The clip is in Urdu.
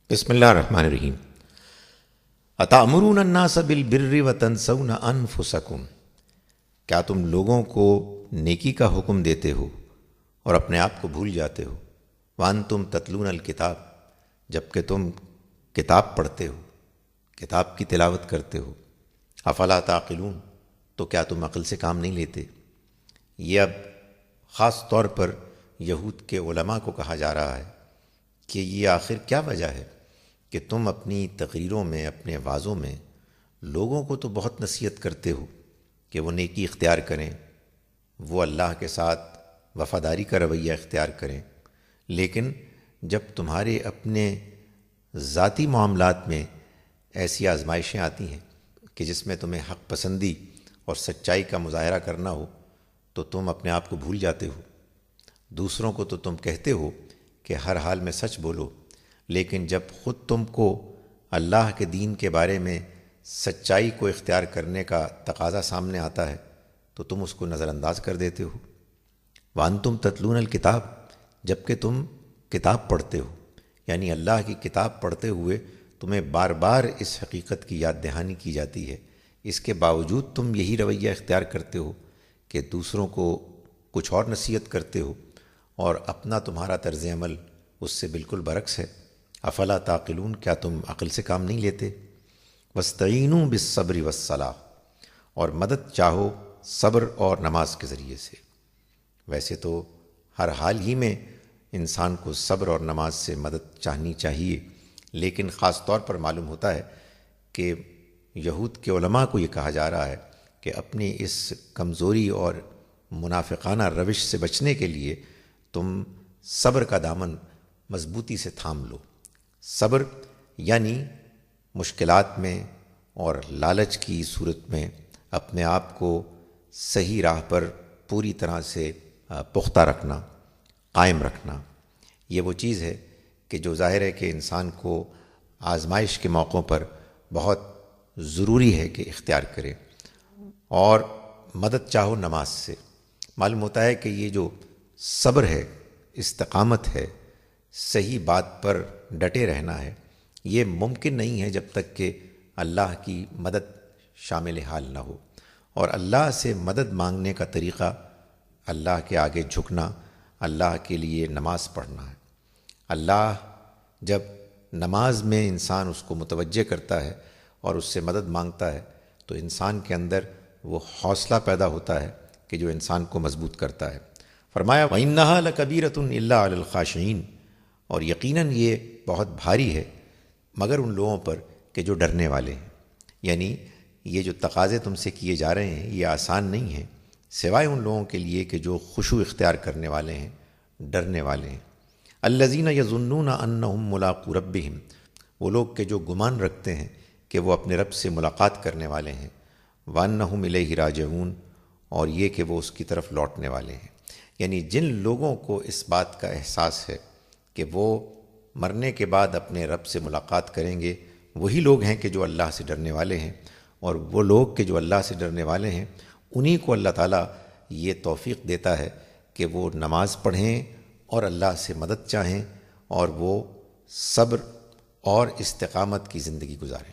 بسم اللہ الرحمن الرحیم۔ اتامرون الناس بالبر وتنسون انفسکم، کیا تم لوگوں کو نیکی کا حکم دیتے ہو اور اپنے آپ کو بھول جاتے ہو؟ وانتم تتلون الکتاب، جبکہ تم کتاب پڑھتے ہو، کتاب کی تلاوت کرتے ہو۔ افلا تعقلون، تو کیا تم عقل سے کام نہیں لیتے؟ یہ اب خاص طور پر یہود کے علماء کو کہا جا رہا ہے کہ یہ آخر کیا وجہ ہے کہ تم اپنی تقریروں میں، اپنے وعظوں میں لوگوں کو تو بہت نصیحت کرتے ہو کہ وہ نیکی اختیار کریں، وہ اللہ کے ساتھ وفاداری کا رویہ اختیار کریں، لیکن جب تمہارے اپنے ذاتی معاملات میں ایسی آزمائشیں آتی ہیں کہ جس میں تمہیں حق پسندی اور سچائی کا مظاہرہ کرنا ہو تو تم اپنے آپ کو بھول جاتے ہو۔ دوسروں کو تو تم کہتے ہو کہ ہر حال میں سچ بولو، لیکن جب خود تم کو اللہ کے دین کے بارے میں سچائی کو اختیار کرنے کا تقاضا سامنے آتا ہے تو تم اس کو نظر انداز کر دیتے ہو۔ وانتم تتلون الکتاب، جبکہ تم کتاب پڑھتے ہو، یعنی اللہ کی کتاب پڑھتے ہوئے تمہیں بار بار اس حقیقت کی یاد دہانی کی جاتی ہے، اس کے باوجود تم یہی رویہ اختیار کرتے ہو کہ دوسروں کو کچھ اور نصیحت کرتے ہو اور اپنا تمہارا طرز عمل اس سے بالکل برعکس ہے۔ افلا تعقلون، کیا تم عقل سے کام نہیں لیتے؟ واستعینوا بالصبر والصلاۃ، اور مدد چاہو صبر اور نماز کے ذریعے سے۔ ویسے تو ہر حال ہی میں انسان کو صبر اور نماز سے مدد چاہنی چاہیے، لیکن خاص طور پر معلوم ہوتا ہے کہ یہود کے علماء کو یہ کہا جا رہا ہے کہ اپنی اس کمزوری اور منافقانہ روش سے بچنے کے لیے تم صبر کا دامن مضبوطی سے تھام لو۔ صبر یعنی مشکلات میں اور لالچ کی صورت میں اپنے آپ کو صحیح راہ پر پوری طرح سے پختہ رکھنا، قائم رکھنا۔ یہ وہ چیز ہے کہ جو ظاہر ہے کہ انسان کو آزمائش کے موقعوں پر بہت ضروری ہے کہ اختیار کرے۔ اور مدد چاہو نماز سے، معلوم ہوتا ہے کہ یہ جو صبر ہے، استقامت ہے، صحیح بات پر ڈٹے رہنا ہے، یہ ممکن نہیں ہے جب تک کہ اللہ کی مدد شامل حال نہ ہو۔ اور اللہ سے مدد مانگنے کا طریقہ اللہ کے آگے جھکنا، اللہ کے لیے نماز پڑھنا ہے۔ اللہ جب نماز میں انسان اس کو متوجہ کرتا ہے اور اس سے مدد مانگتا ہے تو انسان کے اندر وہ حوصلہ پیدا ہوتا ہے کہ جو انسان کو مضبوط کرتا ہے۔ فرمایا وَإِنَّهَا لَكَبِيرَةٌ إِلَّا عَلَى الْخَاشِعِينَ، اور یقیناً یہ بہت بھاری ہے مگر ان لوگوں پر کہ جو ڈرنے والے ہیں۔ یعنی یہ جو تقاضے تم سے کیے جا رہے ہیں یہ آسان نہیں ہیں، سوائے ان لوگوں کے لیے کہ جو خشوع اختیار کرنے والے ہیں، ڈرنے والے ہیں۔ الذین یظنون انہم ملاقو ربہم، وہ لوگ کہ جو گمان رکھتے ہیں کہ وہ اپنے رب سے ملاقات کرنے والے ہیں۔ وانہم الیہ راجعون، اور یہ کہ وہ اس کی طرف لوٹنے والے ہیں۔ یعنی جن لوگوں کو اس بات کا احساس ہے کہ وہ مرنے کے بعد اپنے رب سے ملاقات کریں گے، وہی لوگ ہیں کہ جو اللہ سے ڈرنے والے ہیں، اور وہ لوگ کہ جو اللہ سے ڈرنے والے ہیں انہی کو اللہ تعالیٰ یہ توفیق دیتا ہے کہ وہ نماز پڑھیں اور اللہ سے مدد چاہیں اور وہ صبر اور استقامت کی زندگی گزاریں۔